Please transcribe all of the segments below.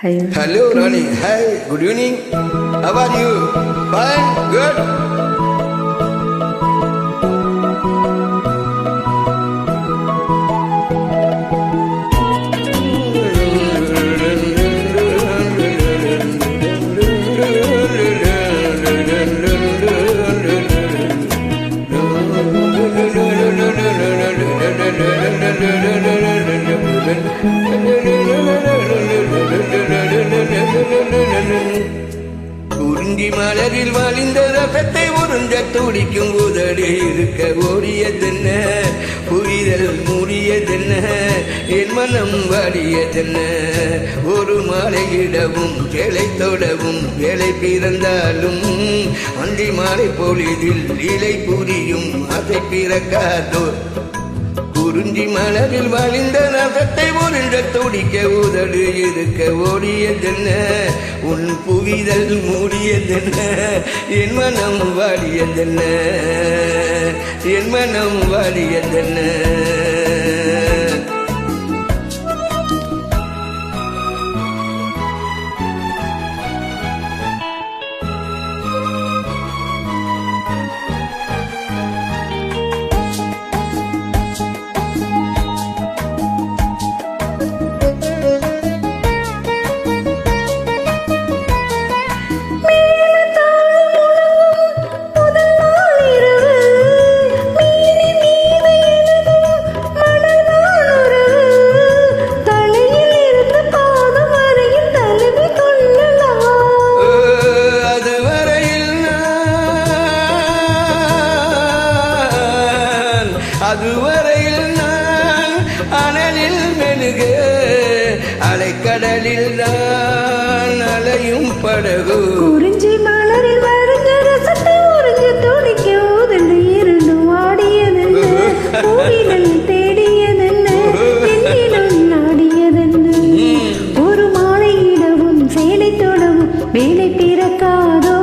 Hi. Hello, Ronnie. Hi, good evening. How are you? Fine, good. குறிஞ்சி மலரில் வழிந்த ரசத்தை உறிஞ்ச துடிக்கும் உதடு இருக்க ஓடியதென்ன புரிதல் மூடியதென்ன என் மனம் வாடியதென்ன ஒரு மாலையிடவும் வேலை தொடவும் வேலை பிறந்தாலும் அந்தி மாலை பொழுதில் இலை புரியும் அதை பிறக்காதோ குறிஞ்சி மலரில் வழிந்த ரசத்தை உறிஞ்ச துடிக்க உதடு இருக்க ஓடியதென்ன உன் புவிதல் மூடியதென்ன என் மனம் வாடியதென்ன என் மனம் வாடியதென்ன அதுவரையில் நான் அனலில் மெழுகு அலைக்கடலில் நான் அலையும் படகு குறிஞ்சி மலரில் வரைஞ்ச ரசத்தை உறிஞ்ச துடிக்க உதடு இரண்டு வாடியதென்ன பூவினல் தேடியதென்ன என்னிடம் நாடியதென்ன ஒரு மாலையிடவும் சேலை தொடவும் வேலை பிறக்காதோ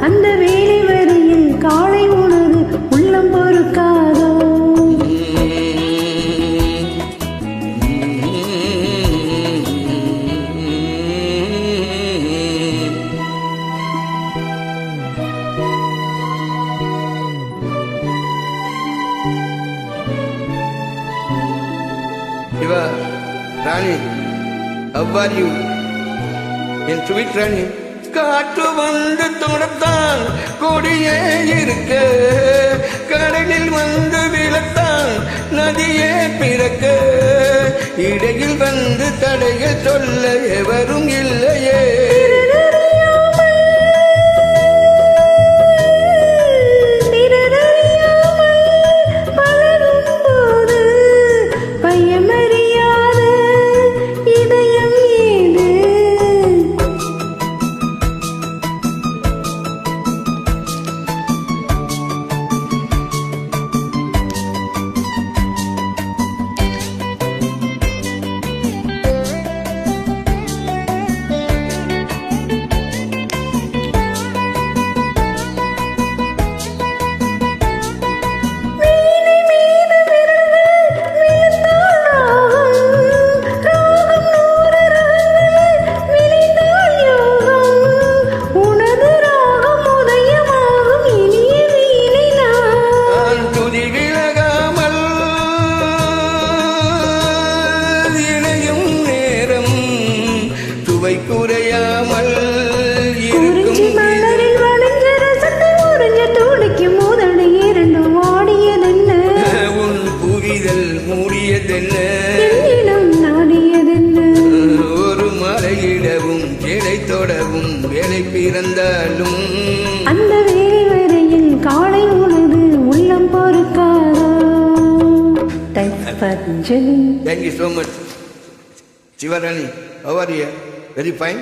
அந்த வேலை வரையில் காலை உணவு உள்ளம் பொறுக்காதோ Shiva, Rani, how are you? என் ஸ்வீட் ராணி காற்று வந்து தொடத்தான் கொடியே இருக்க கடலில் வந்து விழத்தான் நதியே பிறக்க இடையில் வந்து தடைகள் சொல்ல எவரும் இல்லையே குறையாமல் குறிஞ்சி மலரில் வளைஞ்ச ரசத்தை உறிஞ்ச துடிக்கும் உதடு இரண்டு வாடியதென்ன உன் புரிதல் மூடியதென்ன என்னிடம் நாடியதென்ன ஒரு மலையிடவும் வேலை தொடவும் வேலை பிறந்தாலும் அந்த வேலை வரையில் காலை உணவு உள்ளம் பொறுக்காதோ. Thanks for joining. Thank you so much. Shiva Rani, how are you? Very fine.